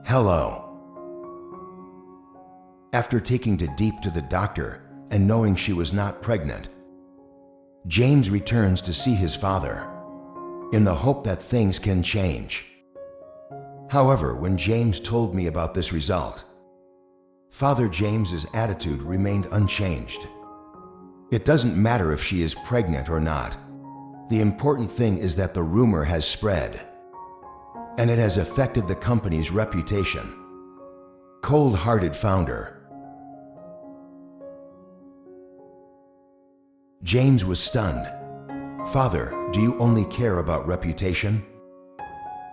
Hello. After taking Diep to the doctor and knowing she was not pregnant, James returns to see his father in the hope that things can change. However, when James told me about this result, Father James's attitude remained unchanged. It doesn't matter if she is pregnant or not. The important thing is that the rumor has spread, and it has affected the company's reputation. Cold-hearted founder. James was stunned. Father, do you only care about reputation?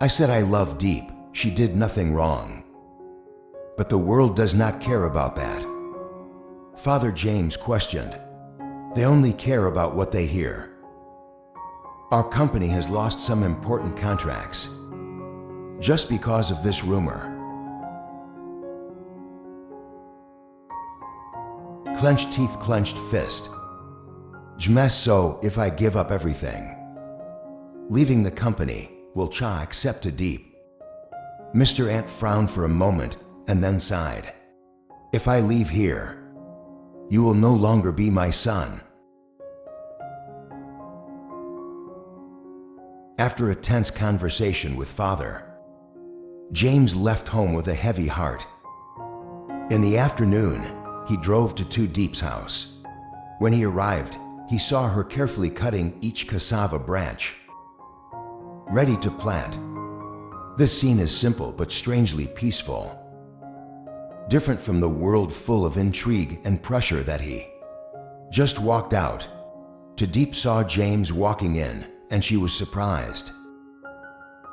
I said I love Diep. She did nothing wrong. But the world does not care about that. Father James questioned. They only care about what they hear. Our company has lost some important contracts just because of this rumor. Clenched teeth, clenched fist. Jmes, so if I give up everything, leaving the company, will Cha accept Diep? Mr. Ant frowned for a moment and then sighed. If I leave here, you will no longer be my son. After a tense conversation with Father, James left home with a heavy heart. In the afternoon, he drove to Tu Diep's house. When he arrived, he saw her carefully cutting each cassava branch, ready to plant. This scene is simple but strangely peaceful, different from the world full of intrigue and pressure that he just walked out. Tu Diep saw James walking in, and she was surprised.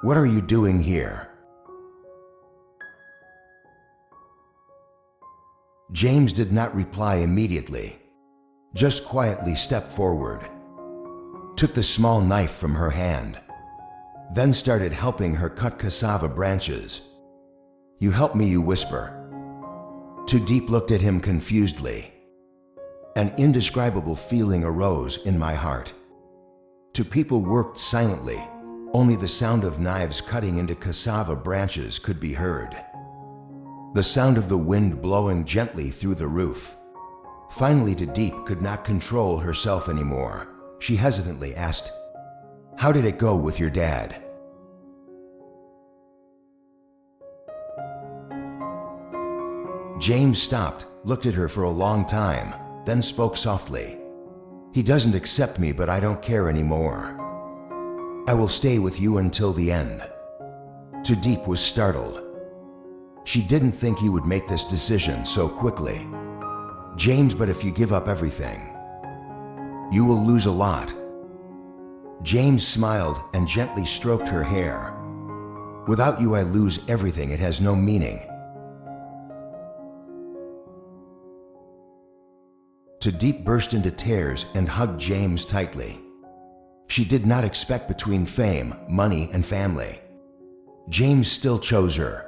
What are you doing here? James did not reply immediately, just quietly stepped forward, took the small knife from her hand, then started helping her cut cassava branches. You help me, you whisper. Tu Diep looked at him confusedly. An indescribable feeling arose in my heart. Two people worked silently. Only the sound of knives cutting into cassava branches could be heard. The sound of the wind blowing gently through the roof. Finally, Tu Diep could not control herself anymore. She hesitantly asked, "How did it go with your dad?" James stopped, looked at her for a long time, then spoke softly. He doesn't accept me, but I don't care anymore. I will stay with you until the end. Tu Diep was startled. She didn't think he would make this decision so quickly. James, but if you give up everything, you will lose a lot. James smiled and gently stroked her hair. Without you, I lose everything. It has no meaning. Tu Diep burst into tears and hugged James tightly. She did not expect between fame, money, and family. James still chose her.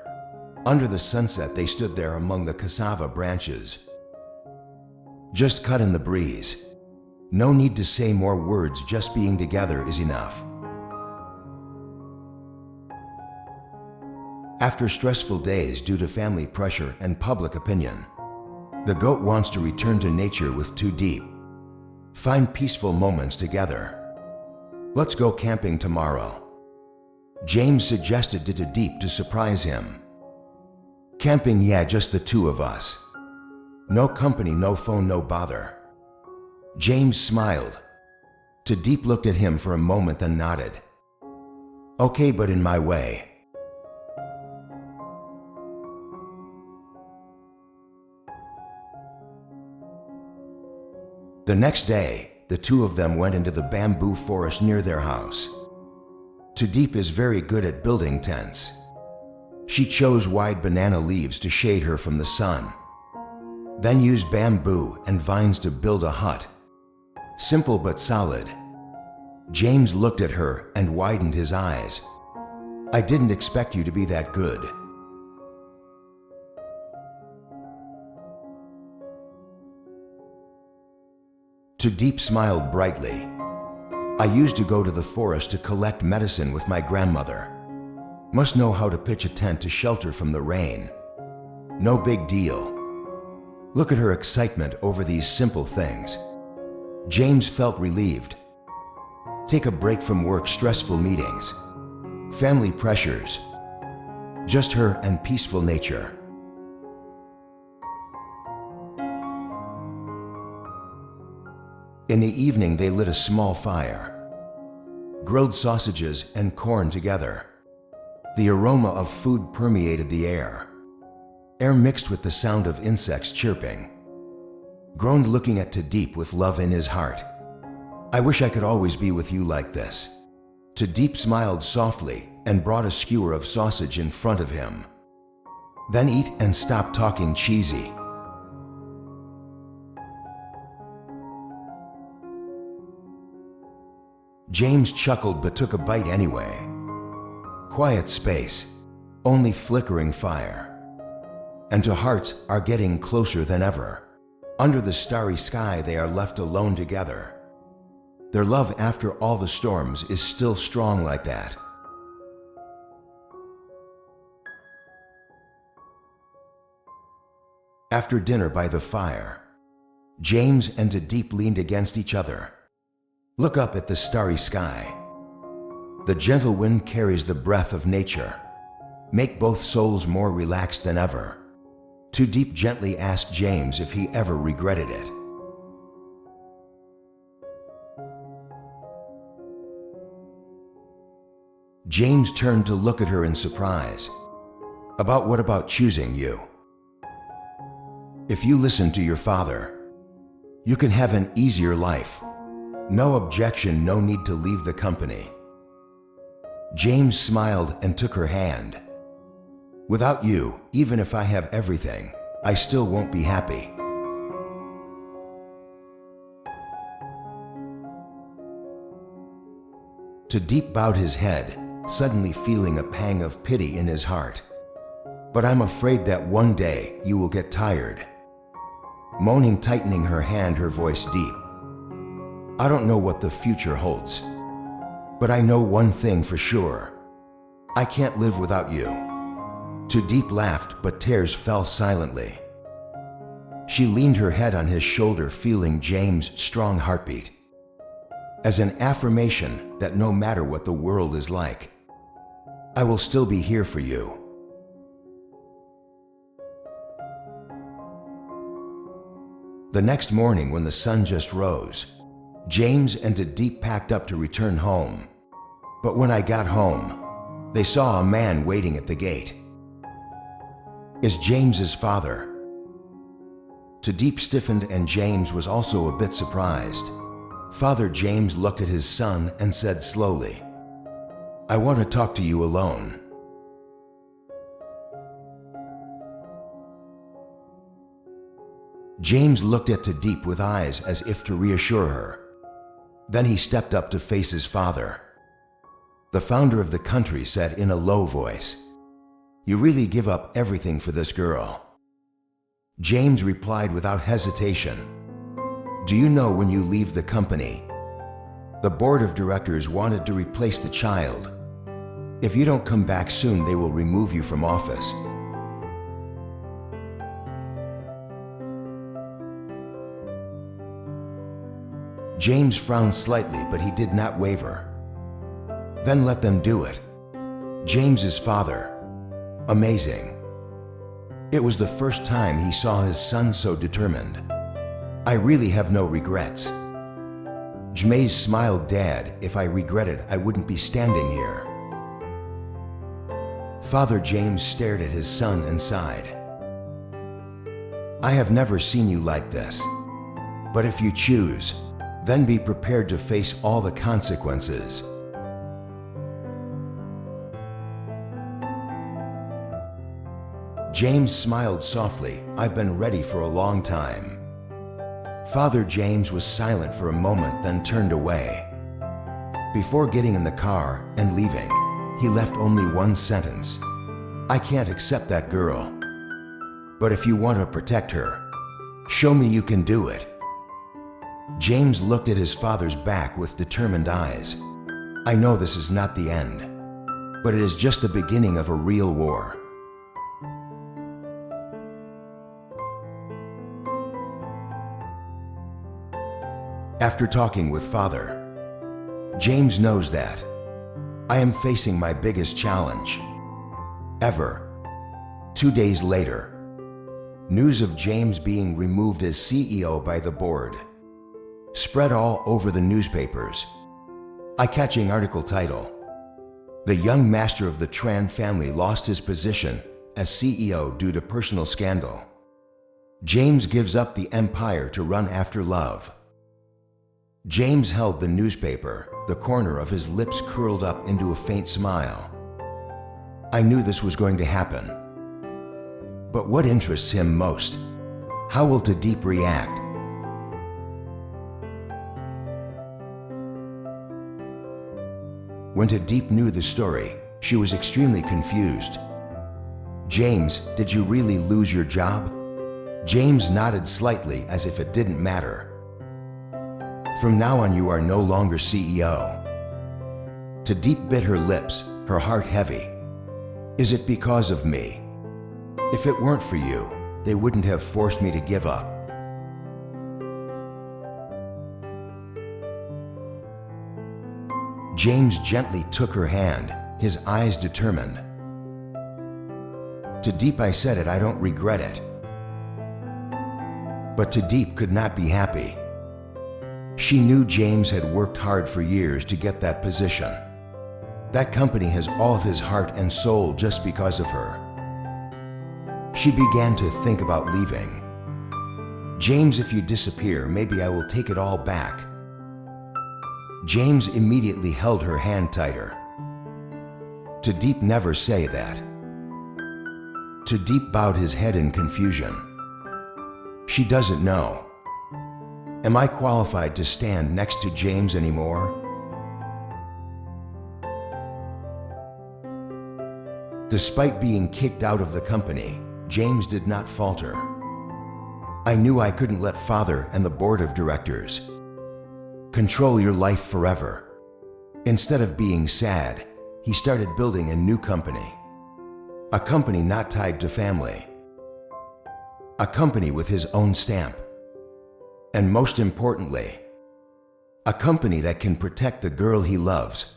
Under the sunset, they stood there among the cassava branches, just cut in the breeze. No need to say more words, just being together is enough. After stressful days due to family pressure and public opinion, the goat wants to return to nature with Tu Diep. Find peaceful moments together. Let's go camping tomorrow. James suggested to Tu Diep to surprise him. Camping, yeah, just the two of us. No company, no phone, no bother. James smiled. Tu Diep looked at him for a moment, then nodded. Okay, but in my way. The next day, the two of them went into the bamboo forest near their house. Tu Diep is very good at building tents. She chose wide banana leaves to shade her from the sun, then used bamboo and vines to build a hut. Simple but solid. James looked at her and widened his eyes. I didn't expect you to be that good. Tu Diep smiled brightly. I used to go to the forest to collect medicine with my grandmother. Must know how to pitch a tent to shelter from the rain. No big deal. Look at her excitement over these simple things. James felt relieved. Take a break from work, stressful meetings, family pressures. Just her and peaceful nature. In the evening, they lit a small fire. Grilled sausages and corn together. The aroma of food permeated the air. Air mixed with the sound of insects chirping. Groaned looking at Tu Diep with love in his heart. I wish I could always be with you like this. Tu Diep smiled softly and brought a skewer of sausage in front of him. Then eat and stop talking cheesy. James chuckled but took a bite anyway. Quiet space, only flickering fire. And two hearts are getting closer than ever. Under the starry sky, they are left alone together. Their love after all the storms is still strong like that. After dinner by the fire, James and Tu Diep leaned against each other. Look up at the starry sky. The gentle wind carries the breath of nature. Make both souls more relaxed than ever. Tu Diep gently asked James if he ever regretted it. James turned to look at her in surprise. What about choosing you? If you listen to your father, you can have an easier life. No objection, no need to leave the company. James smiled and took her hand. Without you, even if I have everything, I still won't be happy. Tu Diep bowed his head, suddenly feeling a pang of pity in his heart. But I'm afraid that one day you will get tired. Moaning, tightening her hand, her voice deep. I don't know what the future holds, but I know one thing for sure. I can't live without you. Tu Diep laughed, but tears fell silently. She leaned her head on his shoulder, feeling James' strong heartbeat. As an affirmation that no matter what the world is like, I will still be here for you. The next morning, when the sun just rose, James and Tu Diep packed up to return home. But when I got home, they saw a man waiting at the gate. Is James's father. Tu Diep stiffened, and James was also a bit surprised. Father James looked at his son and said slowly, I want to talk to you alone. James looked at Tu Diep with eyes as if to reassure her. Then he stepped up to face his father. The founder of the country said in a low voice, You really give up everything for this girl? James replied without hesitation, Do you know when you leave the company, the board of directors wanted to replace the child. If you don't come back soon, they will remove you from office. James frowned slightly, but he did not waver. Then let them do it. James's father. Amazing. It was the first time he saw his son so determined. I really have no regrets. James smiled. Dad, if I regretted, I wouldn't be standing here. Father James stared at his son and sighed. I have never seen you like this. But if you choose, then be prepared to face all the consequences. James smiled softly. I've been ready for a long time. Father James was silent for a moment, then turned away. Before getting in the car and leaving, he left only one sentence. I can't accept that girl. But if you want to protect her, show me you can do it. James looked at his father's back with determined eyes. I know this is not the end. but it is just the beginning of a real war. After talking with Father, James knows that I am facing my biggest challenge ever. 2 days later, news of James being removed as CEO by the board spread all over the newspapers. Eye-catching article title: "The young master of the Tran family lost his position as CEO due to personal scandal. James gives up the empire to run after love." James held the newspaper, the corner of his lips curled up into a faint smile. I knew this was going to happen. But what interests him most? How will Tu Diep react? When Tu Diep knew the story, she was extremely confused. "James, did you really lose your job?" James nodded slightly as if it didn't matter. "From now on you are no longer CEO." Tu Diep bit her lips, her heart heavy. "Is it because of me? If it weren't for you, they wouldn't have forced me to give up." James gently took her hand, his eyes determined. "Tu Diep, I said it, I don't regret it." But Tu Diep could not be happy. She knew James had worked hard for years to get that position. That company has all of his heart and soul just because of her. She began to think about leaving. "James, if you disappear, maybe I will take it all back." James immediately held her hand tighter. Tu Diep, never say that. Tu Diep bowed his head in confusion. She doesn't know. Am I qualified to stand next to James anymore? Despite being kicked out of the company, James did not falter. "I knew I couldn't let Father and the board of directors control your life forever." Instead of being sad, he started building a new company. A company not tied to family. A company with his own stamp. And most importantly, a company that can protect the girl he loves.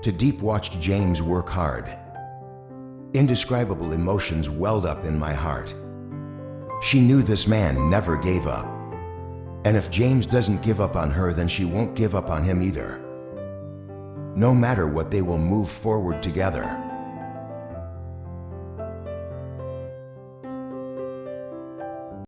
Tu Diep watched James work hard. Indescribable emotions welled up in my heart. She knew this man never gave up. And if James doesn't give up on her, then she won't give up on him either. No matter what, they will move forward together.